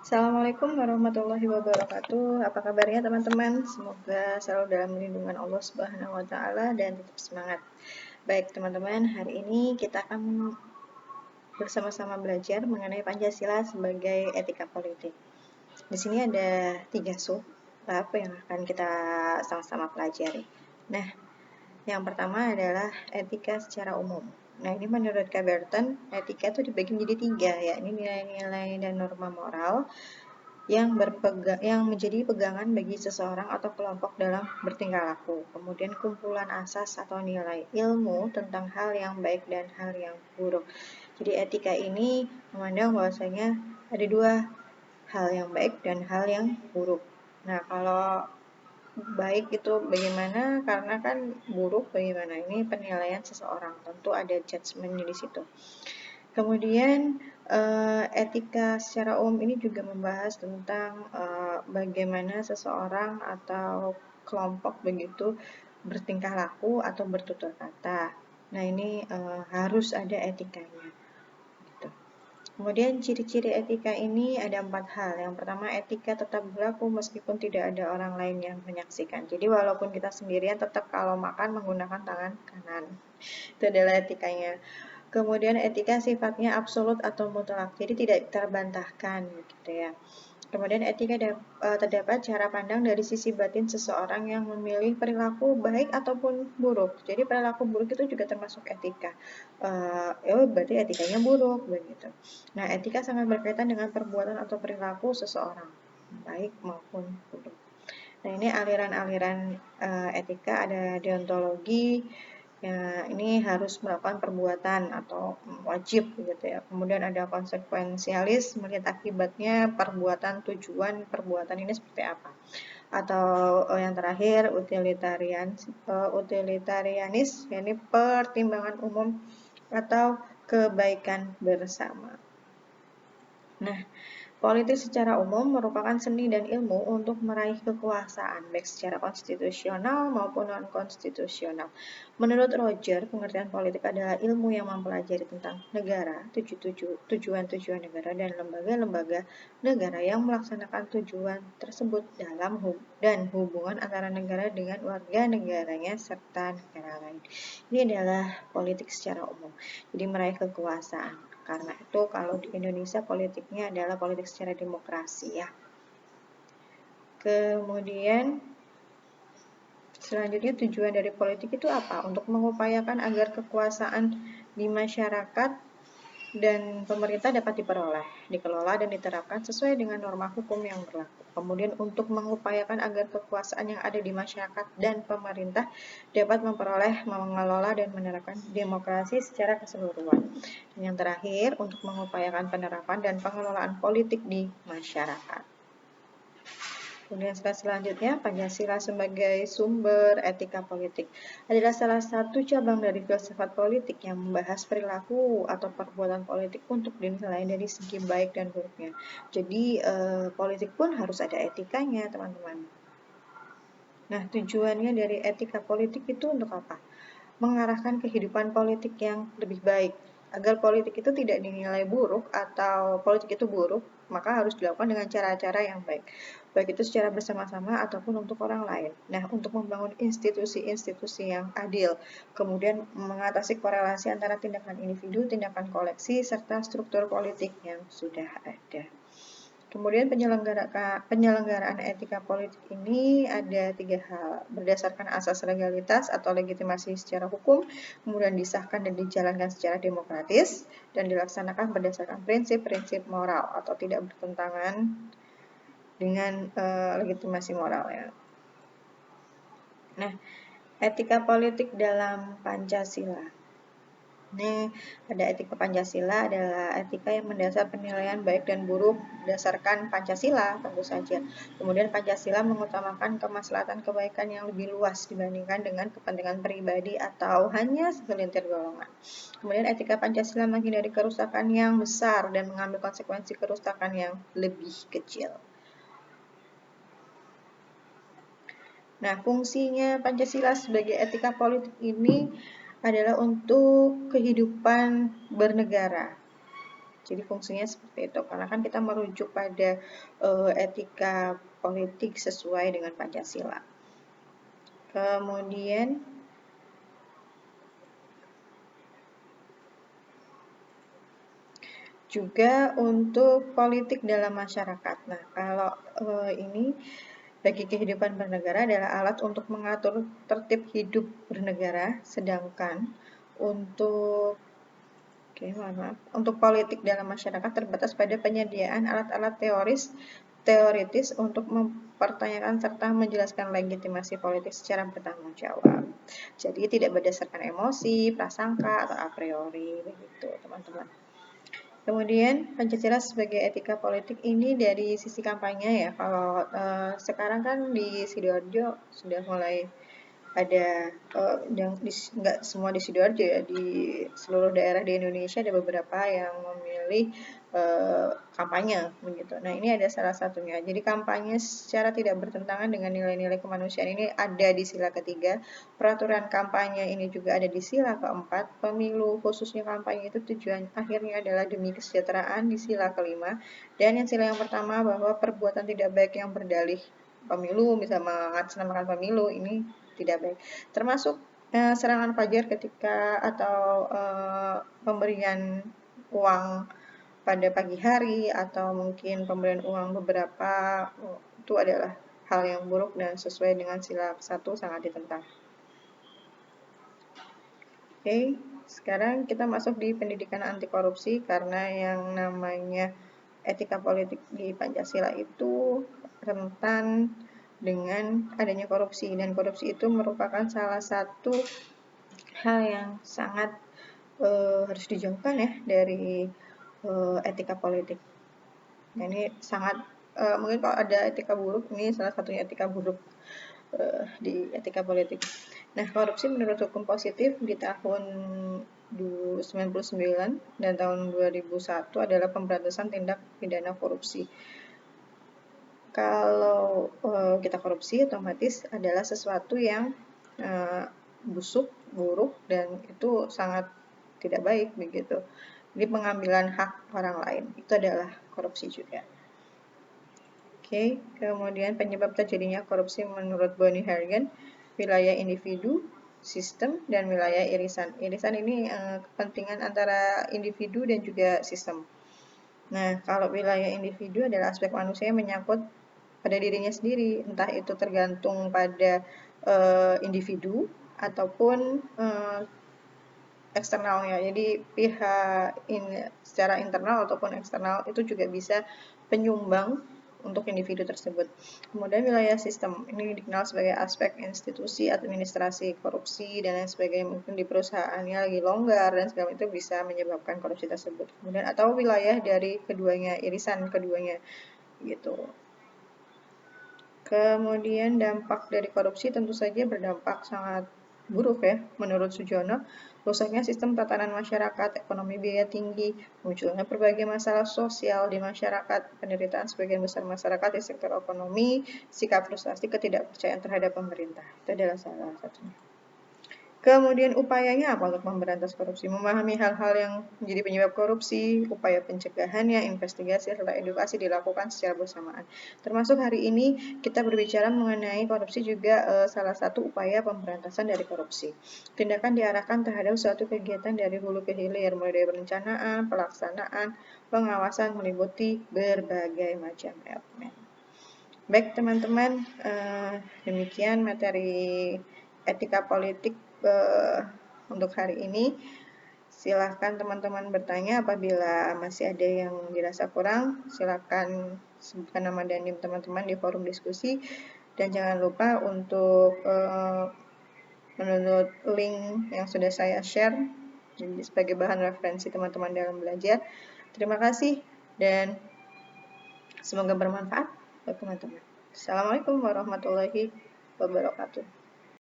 Assalamualaikum warahmatullahi wabarakatuh. Apa kabarnya teman-teman? Semoga selalu dalam lindungan Allah Subhanahu wa taala dan tetap semangat. Baik, teman-teman, hari ini kita akan bersama-sama belajar mengenai Pancasila sebagai etika politik. Di sini ada 3 bab yang akan kita sama-sama pelajari. Nah, yang pertama adalah etika secara umum. Nah, ini menurut Kak Burton, etika itu dibagi menjadi 3, yakni nilai-nilai dan norma moral yang menjadi pegangan bagi seseorang atau kelompok dalam bertingkah laku. Kemudian kumpulan asas atau nilai ilmu tentang hal yang baik dan hal yang buruk. Jadi etika ini memandang bahwasanya ada 2 hal yang baik dan hal yang buruk. Nah, kalau baik itu bagaimana? Karena kan buruk bagaimana? Ini penilaian seseorang. Tentu ada judgement di situ. Kemudian etika secara umum ini juga membahas tentang bagaimana seseorang atau kelompok begitu bertingkah laku atau bertutur kata. Nah, ini harus ada etikanya. Gitu. Kemudian ciri-ciri etika ini ada 4 hal. Yang pertama, etika tetap berlaku meskipun tidak ada orang lain yang menyaksikan. Jadi walaupun kita sendirian tetap kalau makan menggunakan tangan kanan. Itu adalah etikanya. Kemudian etika sifatnya absolut atau mutlak, jadi tidak terbantahkan gitu ya. Kemudian etika terdapat cara pandang dari sisi batin seseorang yang memilih perilaku baik ataupun buruk. Jadi perilaku buruk itu juga termasuk etika. Berarti etikanya buruk begitu. Nah, etika sangat berkaitan dengan perbuatan atau perilaku seseorang, baik maupun buruk. Nah, ini aliran-aliran etika, ada deontologi. Ya, ini harus melakukan perbuatan atau wajib gitu ya. Kemudian ada konsekuensialis, melihat akibatnya perbuatan, tujuan perbuatan ini seperti apa. Atau yang terakhir utilitarianis, yakni pertimbangan umum atau kebaikan bersama. Nah, politik secara umum merupakan seni dan ilmu untuk meraih kekuasaan, baik secara konstitusional maupun non-konstitusional. Menurut Roger, pengertian politik adalah ilmu yang mempelajari tentang negara, tujuan-tujuan negara, dan lembaga-lembaga negara yang melaksanakan tujuan tersebut dan hubungan antara negara dengan warga negaranya serta negara lain. Ini adalah politik secara umum, jadi meraih kekuasaan. Karena itu kalau di Indonesia politiknya adalah politik secara demokrasi ya. Kemudian selanjutnya tujuan dari politik itu apa? Untuk mengupayakan agar kekuasaan di masyarakat dan pemerintah dapat diperoleh, dikelola dan diterapkan sesuai dengan norma hukum yang berlaku. Kemudian untuk mengupayakan agar kekuasaan yang ada di masyarakat dan pemerintah dapat memperoleh, mengelola dan menerapkan demokrasi secara keseluruhan. Dan yang terakhir, untuk mengupayakan penerapan dan pengelolaan politik di masyarakat. Kemudian selanjutnya, Pancasila sebagai sumber etika politik adalah salah satu cabang dari filsafat politik yang membahas perilaku atau perbuatan politik untuk dinilai dari segi baik dan buruknya. Jadi politik pun harus ada etikanya, teman-teman. Nah, tujuannya dari etika politik itu untuk apa? Mengarahkan kehidupan politik yang lebih baik. Agar politik itu tidak dinilai buruk atau politik itu buruk, maka harus dilakukan dengan cara-cara yang baik. Baik itu secara bersama-sama ataupun untuk orang lain. Nah, untuk membangun institusi-institusi yang adil, kemudian mengatasi korelasi antara tindakan individu, tindakan koleksi, serta struktur politik yang sudah ada. Kemudian penyelenggaraan etika politik ini ada 3 hal. Berdasarkan asas legalitas atau legitimasi secara hukum, kemudian disahkan dan dijalankan secara demokratis, dan dilaksanakan berdasarkan prinsip-prinsip moral atau tidak bertentangan dengan legitimasi moral ya. Nah, etika politik dalam Pancasila. Ini ada etika Pancasila adalah etika yang mendasar penilaian baik dan buruk berdasarkan Pancasila tentu saja. Kemudian Pancasila mengutamakan kemaslahatan kebaikan yang lebih luas dibandingkan dengan kepentingan pribadi atau hanya segelintir golongan. Kemudian etika Pancasila menghindari kerusakan yang besar dan mengambil konsekuensi kerusakan yang lebih kecil. Nah, fungsinya Pancasila sebagai etika politik ini adalah untuk kehidupan bernegara. Jadi fungsinya seperti itu, karena kan kita merujuk pada etika politik sesuai dengan Pancasila. Kemudian juga untuk politik dalam masyarakat. Nah, kalau ini bagi kehidupan bernegara adalah alat untuk mengatur tertib hidup bernegara, sedangkan untuk untuk politik dalam masyarakat terbatas pada penyediaan alat-alat teoritis untuk mempertanyakan serta menjelaskan legitimasi politik secara bertanggung jawab. Jadi tidak berdasarkan emosi, prasangka, atau a priori, begitu teman-teman. Kemudian Pancasila sebagai etika politik ini dari sisi kampanye ya. Kalau sekarang kan di Sidoarjo sudah mulai ada nggak semua di Sidoarjo ya, di seluruh daerah di Indonesia ada beberapa yang memilih kampanye begitu. Nah, ini ada salah satunya. Jadi kampanye secara tidak bertentangan dengan nilai-nilai kemanusiaan ini ada di sila ketiga. Peraturan kampanye ini juga ada di sila keempat. Pemilu khususnya kampanye itu tujuan akhirnya adalah demi kesejahteraan di sila kelima. Dan yang sila yang pertama bahwa perbuatan tidak baik yang berdalih pemilu, bisa mengatasnamakan pemilu, ini tidak baik. Termasuk serangan fajar ketika atau pemberian uang pada pagi hari atau mungkin pemberian uang beberapa, itu adalah hal yang buruk dan sesuai dengan sila 1 sangat ditentang. Oke, sekarang kita masuk di pendidikan anti korupsi, karena yang namanya etika politik di Pancasila itu rentan dengan adanya korupsi, dan korupsi itu merupakan salah satu hal yang sangat harus dijauhkan ya dari etika politik. Nah, ini sangat mungkin kalau ada etika buruk, ini salah satunya etika buruk di etika politik. Nah, korupsi menurut hukum positif di tahun 1999 dan tahun 2001 adalah pemberantasan tindak pidana korupsi. Kalau kita korupsi, otomatis adalah sesuatu yang busuk, buruk, dan itu sangat tidak baik begitu. Jadi pengambilan hak orang lain itu adalah korupsi juga. Oke, kemudian penyebab terjadinya korupsi menurut Bonnie Hargan, wilayah individu, sistem, dan wilayah irisan. Irisan ini kepentingan antara individu dan juga sistem. Nah, kalau wilayah individu adalah aspek manusia yang menyangkut pada dirinya sendiri, entah itu tergantung pada individu ataupun eksternalnya. Jadi pihak secara internal ataupun eksternal itu juga bisa penyumbang untuk individu tersebut. Kemudian wilayah sistem ini dikenal sebagai aspek institusi, administrasi, korupsi, dan lain sebagainya. Mungkin di perusahaannya lagi longgar dan segala itu bisa menyebabkan korupsi tersebut. Kemudian atau wilayah dari keduanya, irisan keduanya gitu. Kemudian dampak dari korupsi tentu saja berdampak sangat buruk ya, menurut Sujono. Rusaknya sistem tatanan masyarakat, ekonomi biaya tinggi, munculnya berbagai masalah sosial di masyarakat, penderitaan sebagian besar masyarakat di sektor ekonomi, sikap frustasi, ketidakpercayaan terhadap pemerintah. Itu adalah salah satunya. Kemudian upayanya apa untuk memberantas korupsi? Memahami hal-hal yang menjadi penyebab korupsi, upaya pencegahannya, investigasi, serta edukasi dilakukan secara bersamaan. Termasuk hari ini kita berbicara mengenai korupsi juga salah satu upaya pemberantasan dari korupsi. Tindakan diarahkan terhadap suatu kegiatan dari hulu ke hilir, mulai dari perencanaan, pelaksanaan, pengawasan, meliputi berbagai macam elemen. Baik teman-teman, demikian materi etika politik untuk hari ini. Silahkan teman-teman bertanya, apabila masih ada yang dirasa kurang, silahkan sebutkan nama dan NIM teman-teman di forum diskusi, dan jangan lupa untuk menurut link yang sudah saya share jadi sebagai bahan referensi teman-teman dalam belajar. Terima kasih dan semoga bermanfaat buat teman-teman. Assalamualaikum warahmatullahi wabarakatuh.